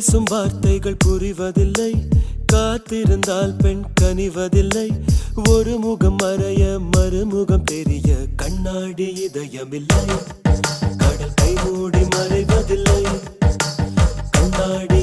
பேசும் வார்த்தைகள் புரிவதில்லை, காத்திருந்தால் பெண் கனிவதில்லை. ஒரு முகம் மறைய மறுமுகம் தெரிய கண்ணாடி இதயமில்லை. கடல் கை மூடி மறைவதில்லை, கண்ணாடி